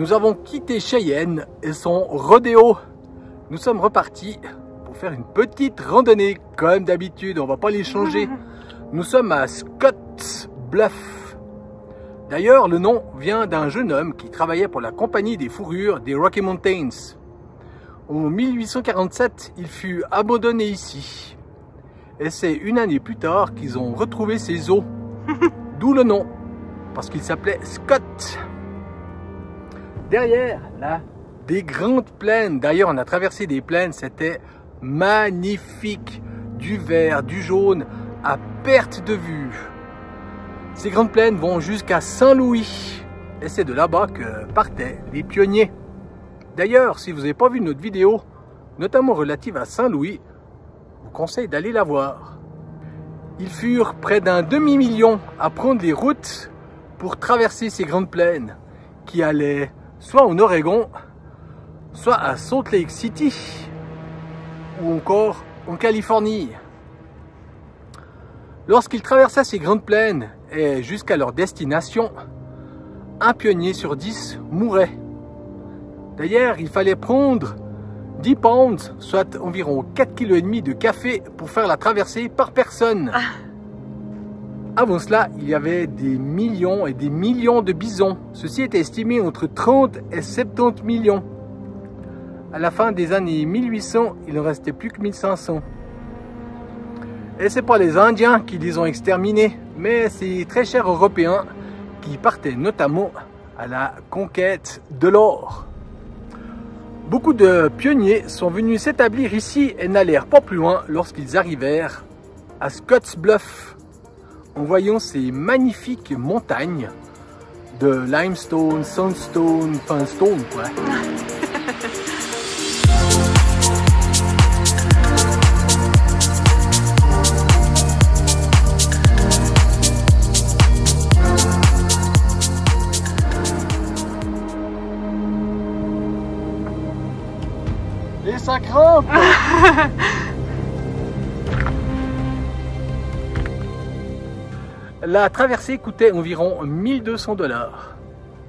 Nous avons quitté Cheyenne et son rodéo. Nous sommes repartis pour faire une petite randonnée. Comme d'habitude, on va pas les changer. Nous sommes à Scotts Bluff. D'ailleurs, le nom vient d'un jeune homme qui travaillait pour la compagnie des fourrures des Rocky Mountains. En 1847, il fut abandonné ici. Et c'est une année plus tard qu'ils ont retrouvé ses os. D'où le nom, parce qu'il s'appelait Scott. Derrière, là, des grandes plaines. D'ailleurs, on a traversé des plaines, c'était magnifique. Du vert, du jaune, à perte de vue. Ces grandes plaines vont jusqu'à Saint-Louis. Et c'est de là-bas que partaient les pionniers. D'ailleurs, si vous n'avez pas vu notre vidéo, notamment relative à Saint-Louis, je vous conseille d'aller la voir. Ils furent près d'un demi-million à prendre les routes pour traverser ces grandes plaines qui allaient soit en Oregon, soit à Salt Lake City ou encore en Californie. Lorsqu'ils traversaient ces grandes plaines et jusqu'à leur destination, un pionnier sur 10 mourait. D'ailleurs, il fallait prendre 10 pounds, soit environ 4,5 kg de café pour faire la traversée par personne. Avant cela, il y avait des millions et des millions de bisons. Ceci était estimé entre 30 et 70 millions. À la fin des années 1800, il ne restait plus que 1500. Et ce n'est pas les Indiens qui les ont exterminés, mais ces très chers Européens qui partaient notamment à la conquête de l'or. Beaucoup de pionniers sont venus s'établir ici et n'allèrent pas plus loin lorsqu'ils arrivèrent à Scotts Bluff, en voyant ces magnifiques montagnes de limestone, sandstone, enfin stone quoi. Et ça grimpe. La traversée coûtait environ 1200 $.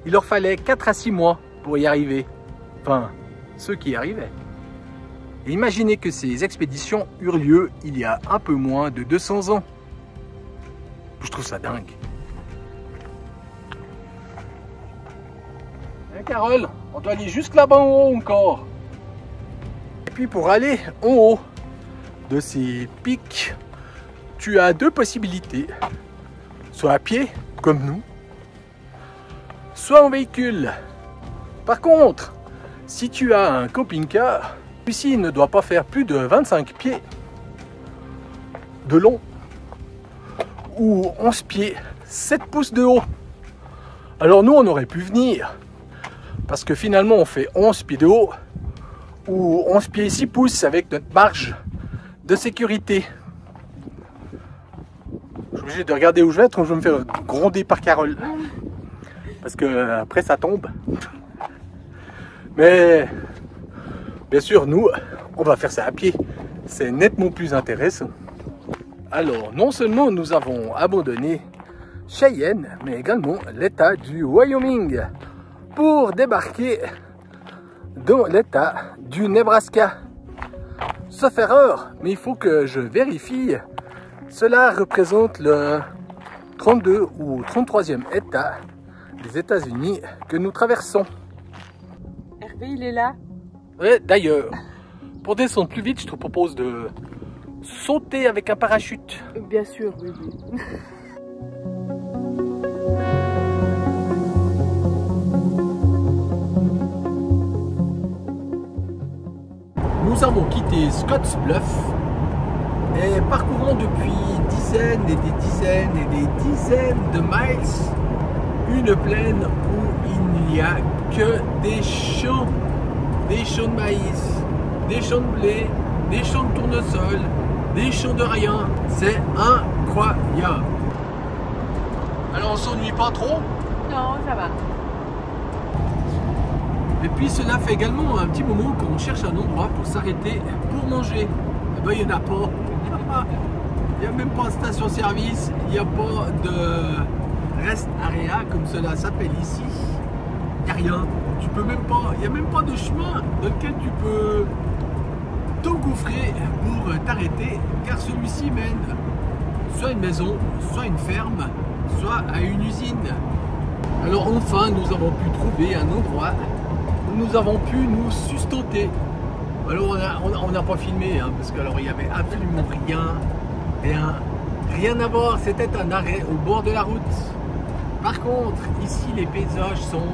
Il leur fallait 4 à 6 mois pour y arriver. Enfin, ceux qui y arrivaient. Et imaginez que ces expéditions eurent lieu il y a un peu moins de 200 ans. Je trouve ça dingue. Hein, Carole, on doit aller jusque là-bas en haut encore. Et puis pour aller en haut de ces pics, tu as deux possibilités. Soit à pied, comme nous, soit en véhicule. Par contre, si tu as un camping-car, celui-ci ne doit pas faire plus de 25 pieds de long ou 11 pieds, 7 pouces de haut. Alors nous, on aurait pu venir parce que finalement, on fait 11 pieds de haut ou 11 pieds 6 pouces avec notre marge de sécurité. Je suis obligé de regarder où je vais être, je vais me faire gronder par Carole. Parce que après ça tombe. Mais bien sûr, nous, on va faire ça à pied. C'est nettement plus intéressant. Alors, non seulement nous avons abandonné Cheyenne, mais également l'état du Wyoming pour débarquer dans l'état du Nebraska. Sauf erreur, mais il faut que je vérifie. Cela représente le 32 ou 33e état des États-Unis que nous traversons. Hervé, il est là. Oui, d'ailleurs, pour descendre plus vite, je te propose de sauter avec un parachute. Bien sûr, oui. Nous avons quitté Scotts Bluff et parcourons depuis dizaines et des dizaines et des dizaines de miles une plaine où il n'y a que des champs de maïs, des champs de blé, des champs de tournesol, des champs de rien. C'est incroyable. Alors on s'ennuie pas trop? Non, ça va. Et puis cela fait également un petit moment qu'on cherche un endroit pour s'arrêter pour manger. Eh ben, il n'y en a pas. Il n'y a même pas de station-service, il n'y a pas de rest area comme cela s'appelle ici. Il n'y a rien. tu peux même pas, il n'y a même pas de chemin dans lequel tu peux t'engouffrer pour t'arrêter, car celui-ci mène soit à une maison, soit à une ferme, soit à une usine. Alors enfin, nous avons pu trouver un endroit où nous avons pu nous sustenter. Alors on n'a pas filmé, hein, parce qu'il n'y avait absolument rien à voir. C'était un arrêt au bord de la route. Par contre, ici les paysages sont,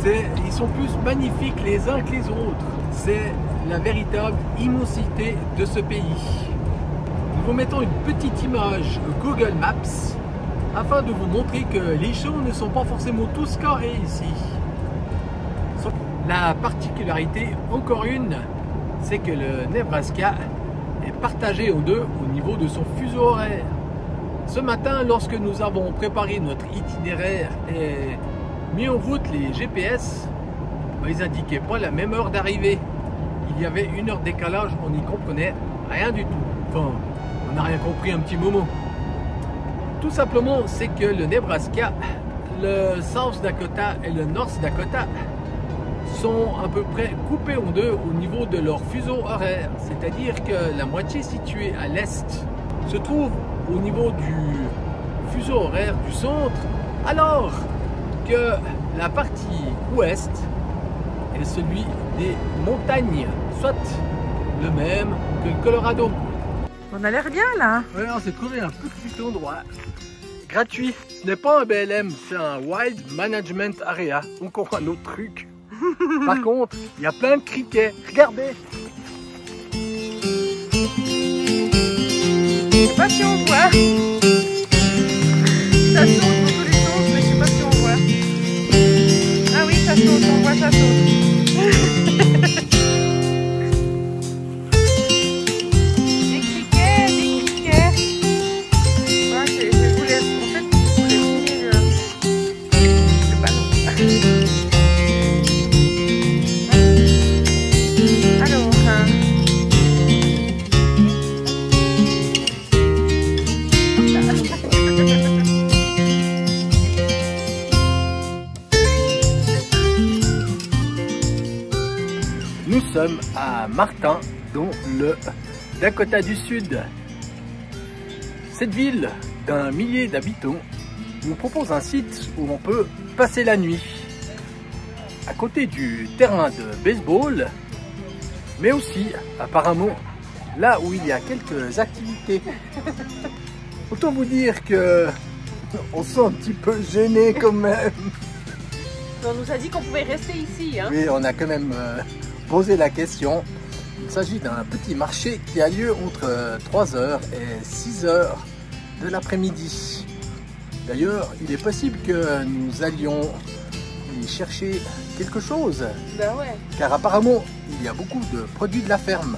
ils sont plus magnifiques les uns que les autres. C'est la véritable immensité de ce pays. Nous vous mettons une petite image Google Maps afin de vous montrer que les champs ne sont pas forcément tous carrés ici. La particularité, encore une, c'est que le Nebraska est partagé en deux au niveau de son fuseau horaire. Ce matin, lorsque nous avons préparé notre itinéraire et mis en route les GPS, ils n'indiquaient pas la même heure d'arrivée. Il y avait une heure de décalage, on n'y comprenait rien du tout. Enfin, on n'a rien compris un petit moment. Tout simplement, c'est que le Nebraska, le South Dakota et le North Dakota sont à peu près coupés en deux au niveau de leur fuseau horaire. C'est-à-dire que la moitié située à l'est se trouve au niveau du fuseau horaire du centre, alors que la partie ouest est celui des montagnes, soit le même que le Colorado. On a l'air bien là. Ouais, on s'est trouvé un tout petit endroit gratuit. Ce n'est pas un BLM, c'est un Wild Management Area. Encore un autre truc. Par contre, il y a plein de criquets. Regardez. Je sais pas si on voit. Ça saute dans tous les sens, mais je sais pas si on voit. Ah oui, ça saute, on voit ça saute. Des criquets. Ouais, je voulais, en fait, je voulais finir. Je sais pas non. Alors, Nous sommes à Martin, dans le Dakota du Sud. Cette ville d'un millier d'habitants nous propose un site où on peut passer la nuit. À côté du terrain de baseball, mais aussi apparemment là où il y a quelques activités. Autant vous dire que on se sent un petit peu gêné quand même. on nous a dit qu'on pouvait rester ici. Hein. Oui, on a quand même posé la question. Il s'agit d'un petit marché qui a lieu entre 3h et 6h de l'après-midi. D'ailleurs, il est possible que nous allions y chercher quelque chose. Ben ouais. Car apparemment, il y a beaucoup de produits de la ferme.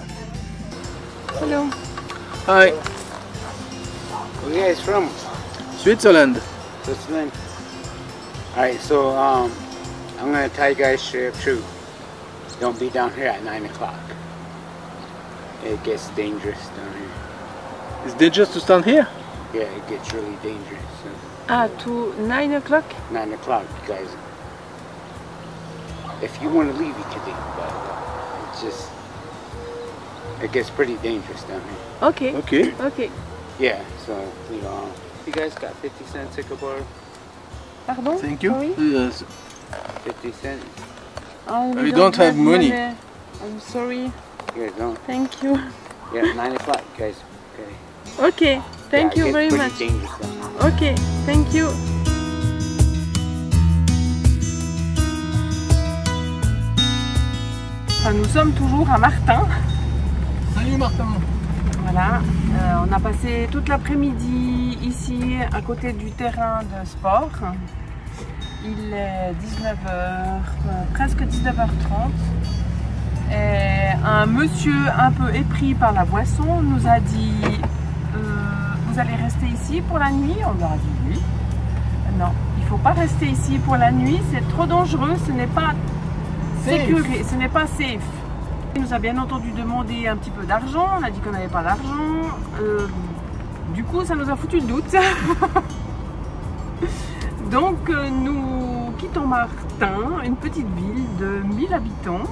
Hello. Hi. Where are you guys from? Switzerland. Switzerland. Alright, so I'm gonna tell you guys straight up true. Don't be down here at 9 o'clock. It gets dangerous down here. It's dangerous to stand here? Yeah, it gets really dangerous. So Ah, to 9 o'clock? 9 o'clock, you guys. If you want to leave, you can leave, but it's just, it gets pretty dangerous down here. Okay. Okay. Okay. Yeah, so, you know, you guys got 50 cents to bar? Pardon? Thank you. Sorry? Yes. 50 cents? Oh, We don't have money. I'm sorry. You guys don't? Thank you. Yeah, 9 o'clock, guys. Okay. Okay. Thank Yeah, you it very gets much. pretty dangerous down here. Okay. Thank you. Enfin, nous sommes toujours à Martin. Salut Martin. Voilà, on a passé toute l'après-midi ici à côté du terrain de sport. Il est 19h, presque 19h30. Et un monsieur un peu épris par la boisson nous a dit vous allez rester ici pour la nuit? On leur a dit oui. Non, il ne faut pas rester ici pour la nuit, c'est trop dangereux, ce n'est pas sécurisé, ce n'est pas safe. Il nous a bien entendu demander un petit peu d'argent, on a dit qu'on n'avait pas d'argent. Du coup, ça nous a foutu le doute. Donc nous quittons Martin, une petite ville de 1000 habitants.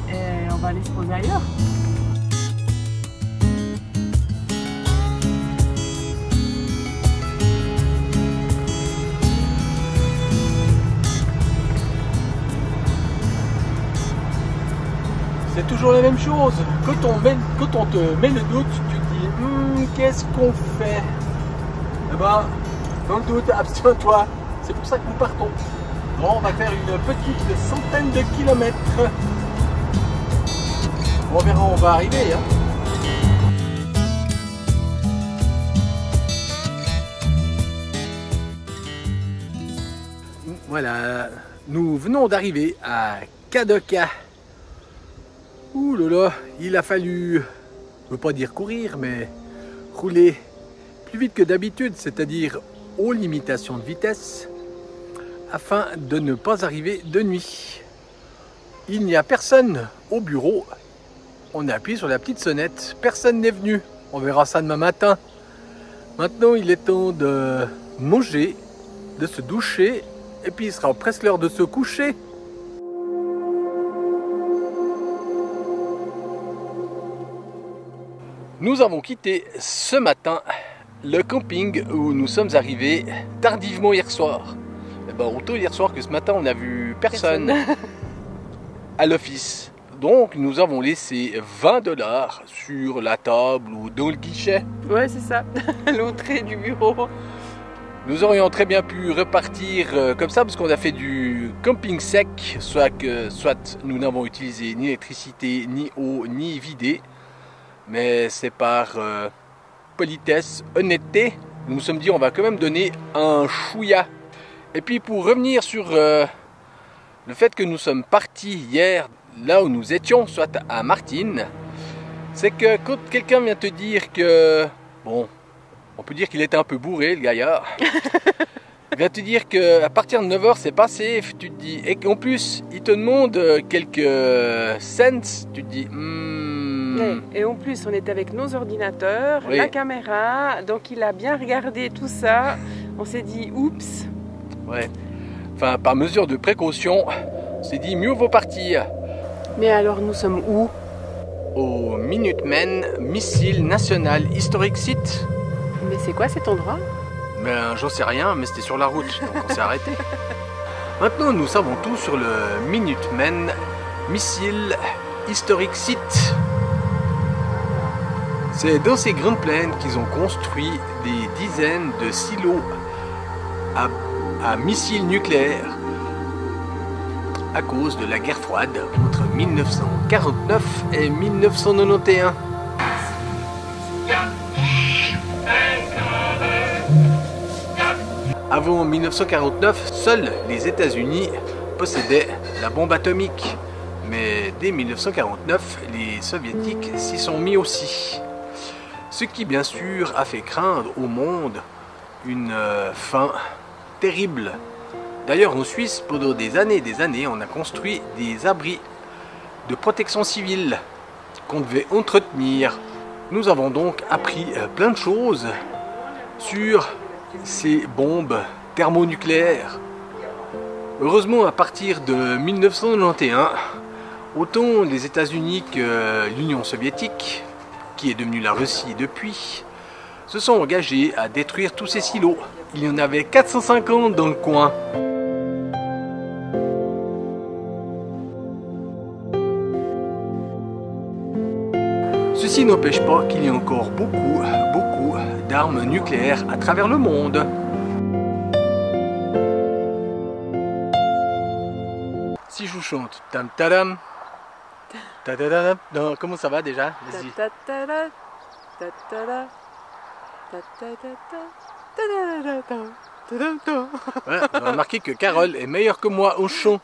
Et on va aller se poser ailleurs. C'est toujours la même chose. Quand on te met le doute, tu te dis qu'est-ce qu'on fait? Eh ben, dans le doute, abstiens-toi. C'est pour ça que nous partons. Bon, on va faire une petite centaine de kilomètres. On verra où on va arriver. Hein. Voilà, nous venons d'arriver à Kadoka. Ouh là là, il a fallu, je ne veux pas dire courir, mais rouler plus vite que d'habitude, c'est-à-dire aux limitations de vitesse, afin de ne pas arriver de nuit. Il n'y a personne au bureau. On a appuyé sur la petite sonnette, personne n'est venu. On verra ça demain matin. Maintenant, il est temps de manger, de se doucher, et puis il sera presque l'heure de se coucher. Nous avons quitté ce matin le camping où nous sommes arrivés tardivement hier soir. Eh ben, autant hier soir que ce matin, on n'a vu personne à l'office. Donc nous avons laissé 20 $ sur la table ou dans le guichet. Ouais, c'est ça, à l'entrée du bureau. Nous aurions très bien pu repartir comme ça parce qu'on a fait du camping sec, soit nous n'avons utilisé ni électricité, ni eau, ni vidé. Mais c'est par politesse, honnêteté, nous nous sommes dit on va quand même donner un chouïa. Et puis pour revenir sur le fait que nous sommes partis hier là où nous étions, soit à Martine, c'est que quand quelqu'un vient te dire que, bon, on peut dire qu'il était un peu bourré le gaillard, il vient te dire qu'à partir de 9 h c'est pas safe, tu te dis, et qu'en plus il te demande quelques cents, tu te dis, Et en plus, on était avec nos ordinateurs, oui, la caméra, donc il a bien regardé tout ça. On s'est dit, oups. Ouais. Enfin, par mesure de précaution, on s'est dit, mieux vaut partir. Mais alors, nous sommes où? Au Minutemen Missile National Historic Site. Mais c'est quoi cet endroit? Ben, j'en sais rien, mais c'était sur la route, donc on s'est arrêté. Maintenant, nous savons tout sur le Minutemen Missile Historic Site. C'est dans ces grandes plaines qu'ils ont construit des dizaines de silos à missiles nucléaires à cause de la guerre froide entre 1949 et 1991. Avant 1949, seuls les États-Unis possédaient la bombe atomique. Mais dès 1949, les Soviétiques s'y sont mis aussi. Ce qui bien sûr a fait craindre au monde une fin terrible. D'ailleurs en Suisse, pendant des années, on a construit des abris de protection civile qu'on devait entretenir. Nous avons donc appris plein de choses sur ces bombes thermonucléaires. Heureusement, à partir de 1991, autant les États-Unis que l'Union soviétique, qui est devenue la Russie depuis, se sont engagés à détruire tous ces silos. Il y en avait 450 dans le coin. Ceci n'empêche pas qu'il y ait encore beaucoup d'armes nucléaires à travers le monde. Si je vous chante tam tadam, tadadam, non, comment ça va déjà? Vas-y. Ouais, on a remarqué que Carole est meilleure que moi au chant.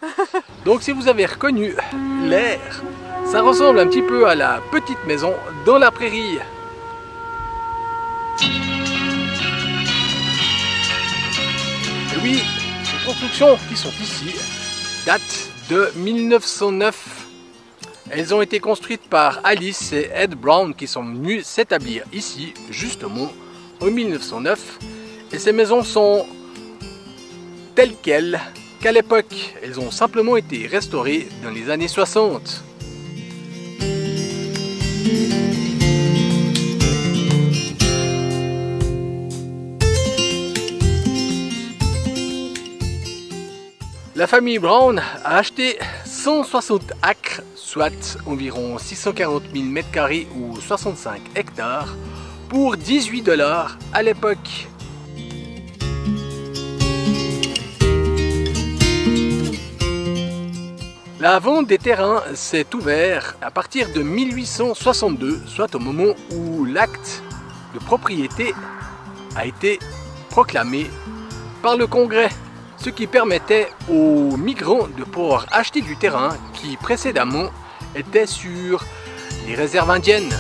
Donc si vous avez reconnu l'air, ça ressemble un petit peu à la petite maison dans la prairie. Et oui, les constructions qui sont ici datent de 1909. Elles ont été construites par Alice et Ed Brown qui sont venus s'établir ici justement en 1909. Et ces maisons sont telles quelles qu'à l'époque. Elles ont simplement été restaurées dans les années 60. La famille Brown a acheté 160 acres, soit environ 640 000 m² ou 65 hectares, pour 18 $ à l'époque. La vente des terrains s'est ouverte à partir de 1862, soit au moment où l'acte de propriété a été proclamé par le Congrès, ce qui permettait aux migrants de pouvoir acheter du terrain qui précédemment était sur les réserves indiennes.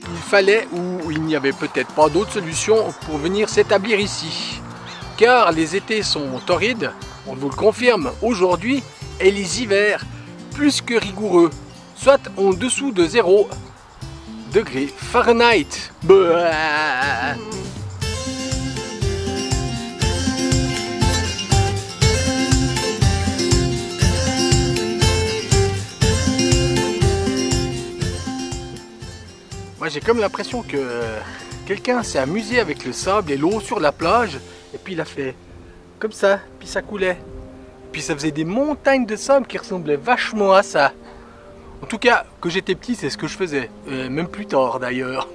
Il fallait ou il n'y avait peut-être pas d'autre solution pour venir s'établir ici, car les étés sont torrides, on vous le confirme aujourd'hui, et les hivers plus que rigoureux, soit en dessous de 0 degrés Fahrenheit. Bah. Moi j'ai comme l'impression que quelqu'un s'est amusé avec le sable et l'eau sur la plage, et puis il a fait comme ça, puis ça coulait. Puis ça faisait des montagnes de sable qui ressemblaient vachement à ça. En tout cas, quand j'étais petit, c'est ce que je faisais. Même plus tard d'ailleurs.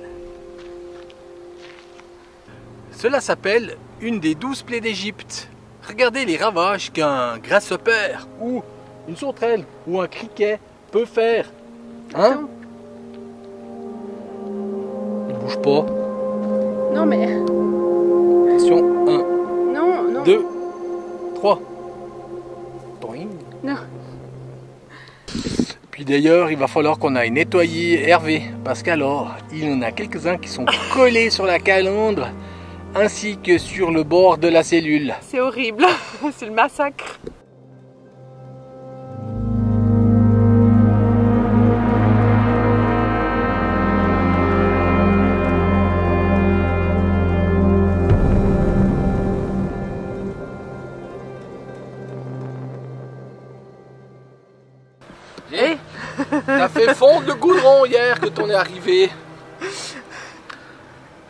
Cela s'appelle une des 12 plaies d'Égypte. Regardez les ravages qu'un grasshopper ou une sauterelle ou un criquet peut faire. Hein? Il bouge pas. Non mais... Attention, 1, Non, non. 2, 3. Non. Puis d'ailleurs, il va falloir qu'on aille nettoyer Hervé, parce qu'alors, il y en a quelques-uns qui sont collés sur la calandre, ainsi que sur le bord de la cellule. C'est horrible, c'est le massacre. Hey, t'as fait fondre le goudron hier que t'en es arrivé.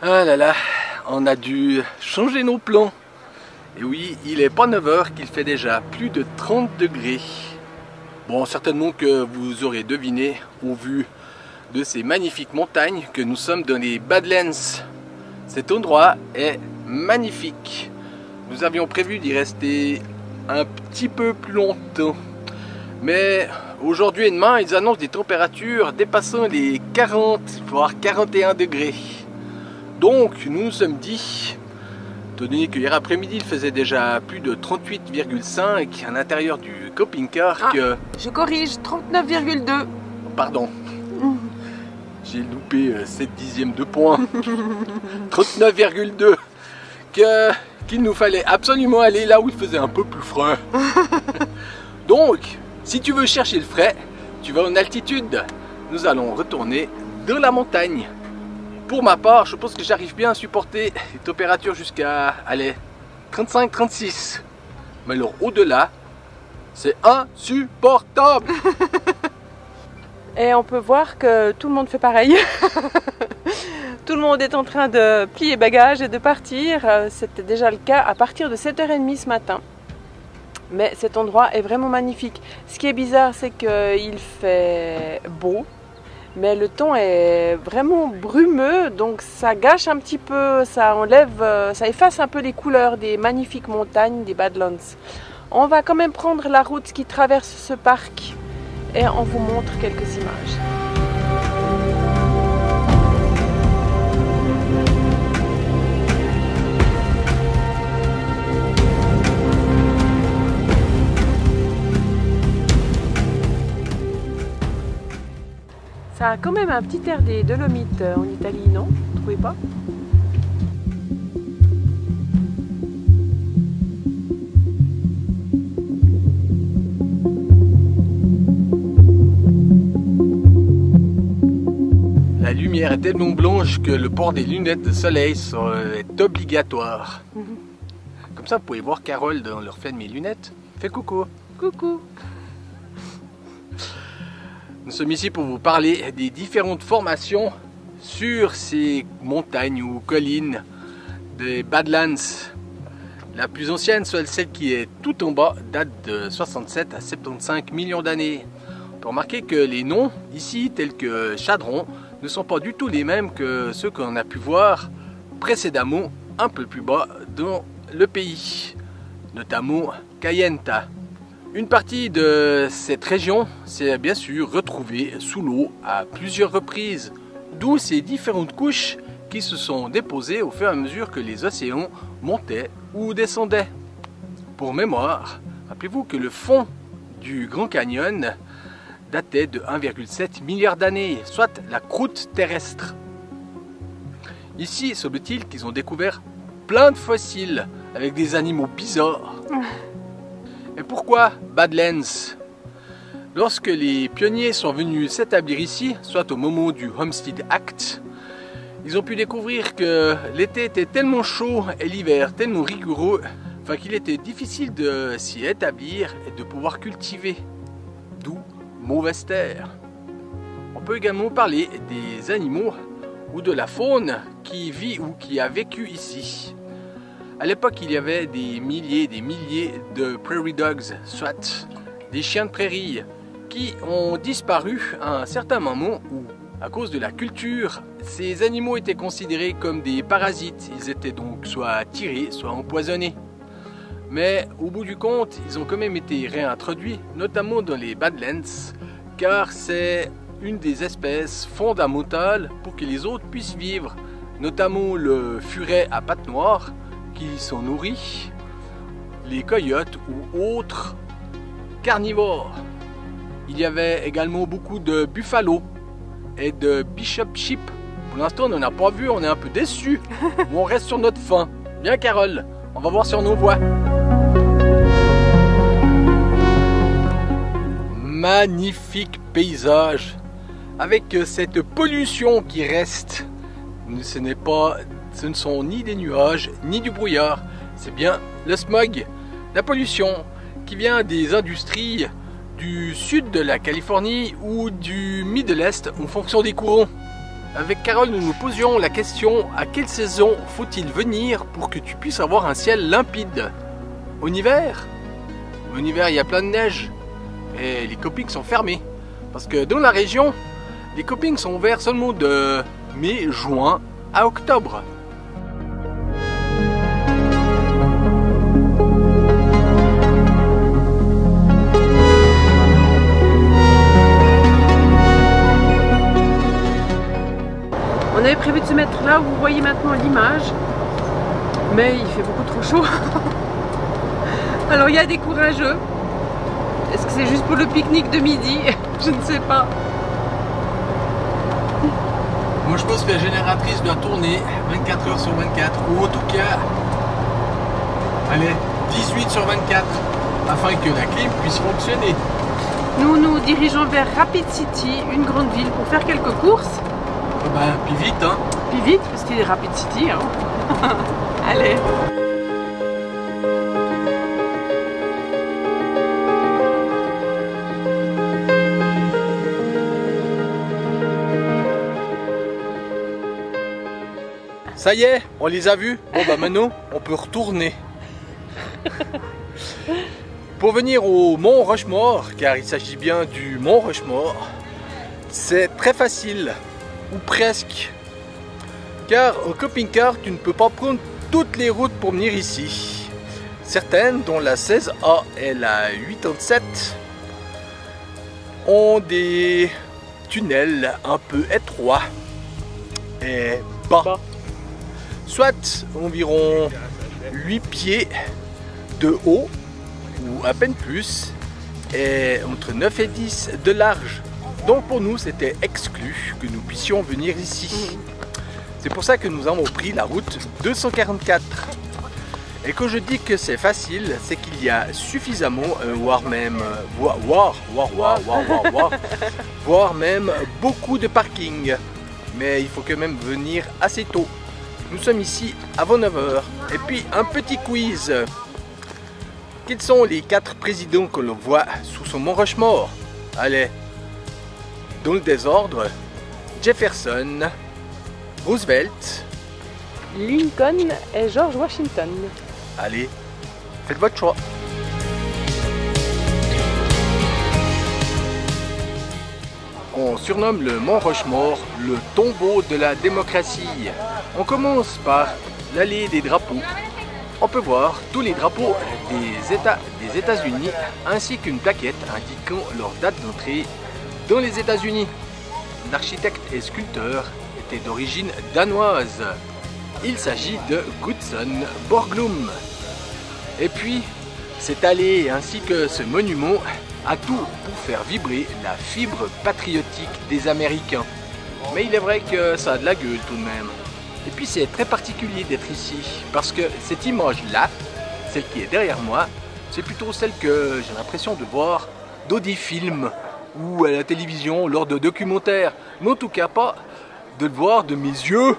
Ah là là, on a dû changer nos plans. Et oui, il est pas 9 h qu'il fait déjà plus de 30 degrés. Bon, certainement que vous aurez deviné au vu de ces magnifiques montagnes que nous sommes dans les Badlands. Cet endroit est magnifique. Nous avions prévu d'y rester un petit peu plus longtemps. Mais aujourd'hui et demain, ils annoncent des températures dépassant les 40 voire 41 degrés. Donc, nous nous sommes dit, étant donné que hier après-midi, il faisait déjà plus de 38,5 à l'intérieur du camping-car que... Je corrige, 39,2. Pardon. J'ai loupé 7 dixièmes de point. 39,2. Qu'il nous fallait absolument aller là où il faisait un peu plus frais. Donc... si tu veux chercher le frais, tu vas en altitude. Nous allons retourner dans la montagne. Pour ma part, je pense que j'arrive bien à supporter les températures jusqu'à, allez, 35-36. Mais alors au-delà, c'est insupportable. Et on peut voir que tout le monde fait pareil. Tout le monde est en train de plier bagages et de partir. C'était déjà le cas à partir de 7h30 ce matin. Mais cet endroit est vraiment magnifique. Ce qui est bizarre, c'est qu'il fait beau, mais le temps est vraiment brumeux, donc ça gâche un petit peu, ça enlève, ça efface un peu les couleurs des magnifiques montagnes des Badlands. On va quand même prendre la route qui traverse ce parc et on vous montre quelques images. Ça a quand même un petit air des Dolomites en Italie, non? Vous trouvez pas? la lumière est tellement blanche que le port des lunettes de soleil est obligatoire. Comme ça, vous pouvez voir Carole dans le reflet de mes lunettes. Fais coucou. Coucou. Nous sommes ici pour vous parler des différentes formations sur ces montagnes ou collines des Badlands. La plus ancienne, soit celle qui est tout en bas, date de 67 à 75 millions d'années. On peut remarquer que les noms ici, tels que Chadron, ne sont pas du tout les mêmes que ceux qu'on a pu voir précédemment un peu plus bas dans le pays, notamment Kayenta. Une partie de cette région s'est bien sûr retrouvée sous l'eau à plusieurs reprises, d'où ces différentes couches qui se sont déposées au fur et à mesure que les océans montaient ou descendaient. Pour mémoire, rappelez-vous que le fond du Grand Canyon datait de 1,7 milliard d'années, soit la croûte terrestre. Ici, semble-t-il qu'ils ont découvert plein de fossiles avec des animaux bizarres. Et pourquoi Badlands? Lorsque les pionniers sont venus s'établir ici, soit au moment du Homestead Act, ils ont pu découvrir que l'été était tellement chaud et l'hiver tellement rigoureux, qu'il était difficile de s'y établir et de pouvoir cultiver. D'où mauvaise terre. On peut également parler des animaux ou de la faune qui vit ou qui a vécu ici. À l'époque, il y avait des milliers de prairie dogs, soit des chiens de prairie, qui ont disparu à un certain moment où, à cause de la culture, ces animaux étaient considérés comme des parasites. Ils étaient donc soit tirés, soit empoisonnés. Mais au bout du compte, ils ont quand même été réintroduits, notamment dans les Badlands, car c'est une des espèces fondamentales pour que les autres puissent vivre, notamment le furet à pattes noires, qui sont nourris, les coyotes ou autres carnivores. Il y avait également beaucoup de buffalo et de bishop sheep. Pour l'instant, on n'en a pas vu, on est un peu déçus. Mais on reste sur notre faim. Bien, Carole, on va voir si on nous voit. Magnifique paysage avec cette pollution qui reste. Ce ne sont ni des nuages ni du brouillard, c'est bien le smog, la pollution qui vient des industries du sud de la Californie ou du Middle East en fonction des courants. Avec Carole, nous nous posions la question: à quelle saison faut-il venir pour que tu puisses avoir un ciel limpide? En hiver? En hiver, il y a plein de neige et les campings sont fermés. Parce que dans la région, les campings sont ouverts seulement de mai-juin à octobre. On avait prévu de se mettre là où vous voyez maintenant l'image, mais il fait beaucoup trop chaud. Alors il y a des courageux. Est-ce que c'est juste pour le pique-nique de midi? Je ne sais pas. Moi je pense que la génératrice doit tourner 24 heures sur 24, ou en tout cas, allez, 18 sur 24, afin que la clim puisse fonctionner. Nous nous dirigeons vers Rapid City, une grande ville, pour faire quelques courses. Puis vite, hein. Puis vite, parce qu'il est Rapid City, hein. Allez. Ça y est, on les a vus. Bon maintenant, on peut retourner. Pour venir au Mont Rushmore, car il s'agit bien du Mont Rushmore, c'est très facile, ou presque. Car au camping-car, tu ne peux pas prendre toutes les routes pour venir ici. Certaines, dont la 16A et la 87, ont des tunnels un peu étroits et bas. Soit environ 8 pieds de haut, ou à peine plus, et entre 9 et 10 de large. Donc pour nous, c'était exclu que nous puissions venir ici. C'est pour ça que nous avons pris la route 244. Et quand je dis que c'est facile, c'est qu'il y a suffisamment, voire même beaucoup de parking mais il faut quand même venir assez tôt. Nous sommes ici avant 9 h. Et puis un petit quiz. Quels sont les 4 présidents que l'on voit sous son Mont Rushmore? Allez, dans le désordre: Jefferson, Roosevelt, Lincoln et George Washington. Allez, faites votre choix. On surnomme le Mont Rushmore le tombeau de la démocratie. On commence par l'allée des drapeaux. On peut voir tous les drapeaux des États-Unis ainsi qu'une plaquette indiquant leur date d'entrée dans les États-Unis. L'architecte et sculpteur était d'origine danoise. Il s'agit de Gutzon Borglum. Et puis, cette allée ainsi que ce monument a tout pour faire vibrer la fibre patriotique des Américains. Mais il est vrai que ça a de la gueule tout de même. Et puis c'est très particulier d'être ici, parce que cette image-là, celle qui est derrière moi, c'est plutôt celle que j'ai l'impression de voir dans des films ou à la télévision lors de documentaires, mais en tout cas pas de le voir de mes yeux.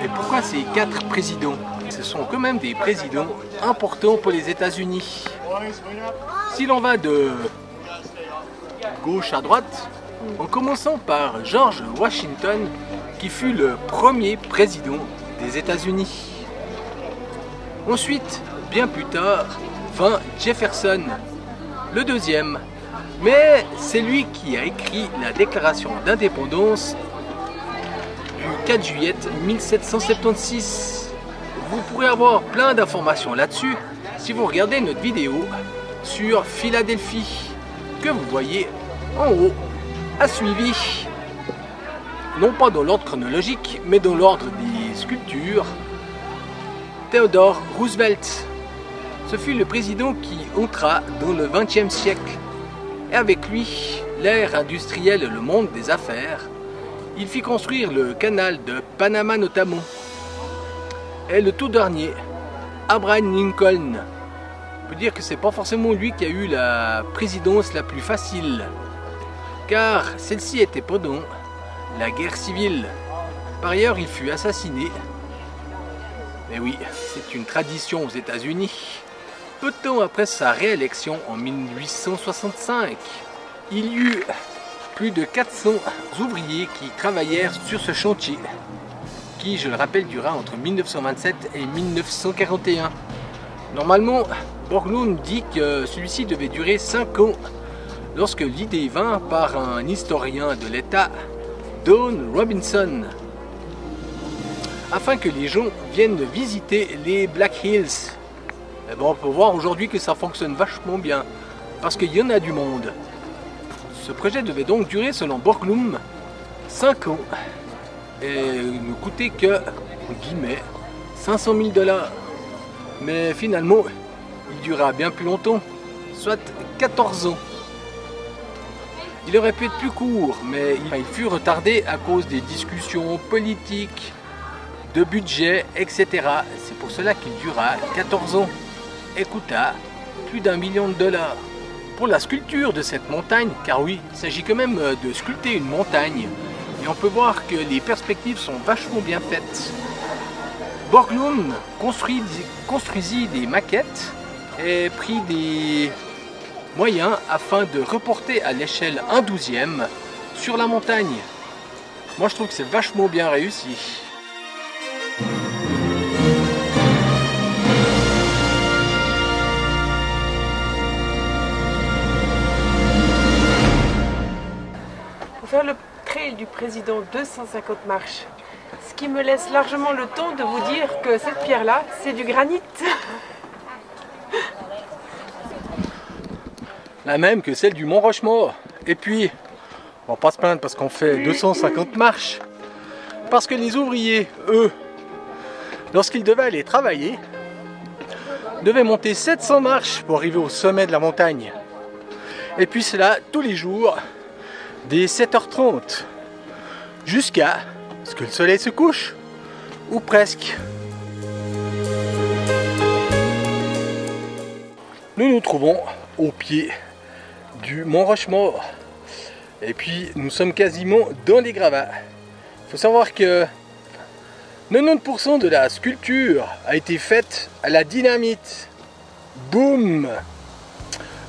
Et pourquoi ces 4 présidents? Ce sont quand même des présidents importants pour les États-Unis. Si l'on va de gauche à droite, en commençant par George Washington, qui fut le premier président des États-Unis. Ensuite, bien plus tard, vint Jefferson, le deuxième. Mais c'est lui qui a écrit la déclaration d'indépendance du 4 juillet 1776. Vous pourrez avoir plein d'informations là-dessus si vous regardez notre vidéo sur Philadelphie, que vous voyez en haut, à suivi. Non pas dans l'ordre chronologique, mais dans l'ordre des sculptures. Theodore Roosevelt. Ce fut le président qui entra dans le XXe siècle. Et avec lui, l'ère industrielle et le monde des affaires. Il fit construire le canal de Panama notamment. Et le tout dernier, Abraham Lincoln. On peut dire que c'est pas forcément lui qui a eu la présidence la plus facile, car celle-ci était pendant la guerre civile. Par ailleurs, il fut assassiné. Mais oui, c'est une tradition aux États-Unis. Peu de temps après sa réélection en 1865, il y eut plus de 400 ouvriers qui travaillèrent sur ce chantier, qui, je le rappelle, dura entre 1927 et 1941. Normalement, Borglum dit que celui-ci devait durer 5 ans, lorsque l'idée vint par un historien de l'État, Don Robinson, afin que les gens viennent visiter les Black Hills. Et bon, on peut voir aujourd'hui que ça fonctionne vachement bien, parce qu'il y en a du monde. Ce projet devait donc durer, selon Borglum, 5 ans, et ne coûtait que, entre guillemets, 500 000 $. Mais finalement, il dura bien plus longtemps, soit 14 ans. Il aurait pu être plus court, mais il fut retardé à cause des discussions politiques, de budget, etc. C'est pour cela qu'il dura 14 ans et coûta plus d'1 million $. Pour la sculpture de cette montagne, car oui, il s'agit quand même de sculpter une montagne, et on peut voir que les perspectives sont vachement bien faites. Borglum construisit des maquettes et prit des moyens afin de reporter à l'échelle 1/12 sur la montagne. Moi je trouve que c'est vachement bien réussi. Pour faire le trail du président 250 marches, ce qui me laisse largement le temps de vous dire que cette pierre-là, c'est du granit. La même que celle du Mont Rushmore. Et puis, on va pas se plaindre parce qu'on fait 250 marches. Parce que les ouvriers, eux, lorsqu'ils devaient aller travailler, devaient monter 700 marches pour arriver au sommet de la montagne. Et puis cela tous les jours, dès 7h30, jusqu'à ce que le soleil se couche, ou presque. Nous nous trouvons au pied du Mont Rochemort. Et puis nous sommes quasiment dans les gravats. Il faut savoir que 90% de la sculpture a été faite à la dynamite. Boum!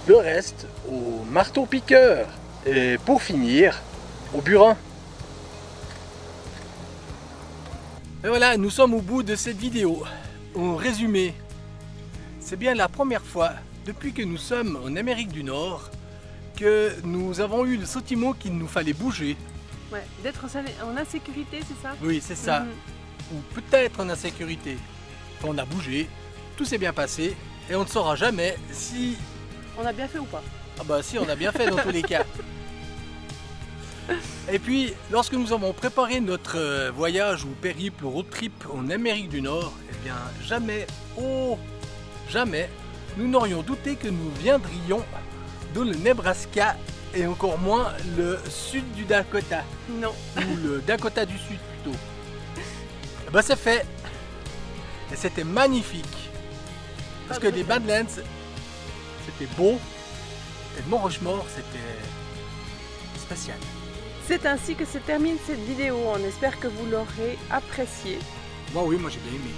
Le reste au marteau-piqueur. Et pour finir, au burin. Et voilà, nous sommes au bout de cette vidéo. En résumé, c'est bien la première fois depuis que nous sommes en Amérique du Nord que nous avons eu le sentiment qu'il nous fallait bouger. Ouais, d'être en insécurité, c'est ça? Oui, c'est ça. Ou peut-être en insécurité. On a bougé, tout s'est bien passé et on ne saura jamais si... On a bien fait ou pas? Ah bah si, on a bien fait dans tous les cas. Et puis, lorsque nous avons préparé notre voyage ou périple road trip en Amérique du Nord, eh bien jamais, oh jamais, nous n'aurions douté que nous viendrions dans le Nebraska et encore moins le sud du Dakota. Non. Ou le Dakota du Sud plutôt. Eh ben c'est fait. Et c'était magnifique. Parce que les Badlands, c'était beau. Et le Mont Rochemort, c'était spécial. C'est ainsi que se termine cette vidéo. On espère que vous l'aurez appréciée. Moi oui, moi j'ai bien aimé.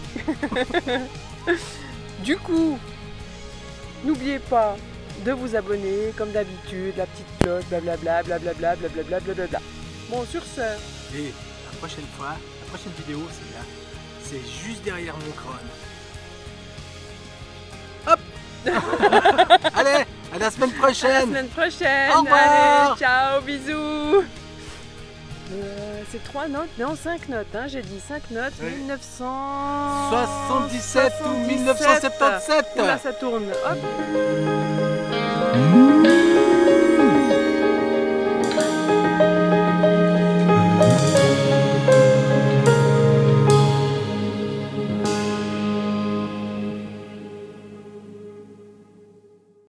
Du coup, n'oubliez pas de vous abonner comme d'habitude, la petite cloche, blablabla, blablabla, blablabla, blablabla. Bon, sur ce... Et la prochaine fois, la prochaine vidéo, c'est là. C'est juste derrière mon crâne. Hop. Allez, à la semaine prochaine. À la semaine prochaine. Au revoir. Allez, ciao, bisous. C'est 3 notes, non 5 notes, hein, j'ai dit 5 notes, oui. 1977 ou 1977. Là ça tourne, hop.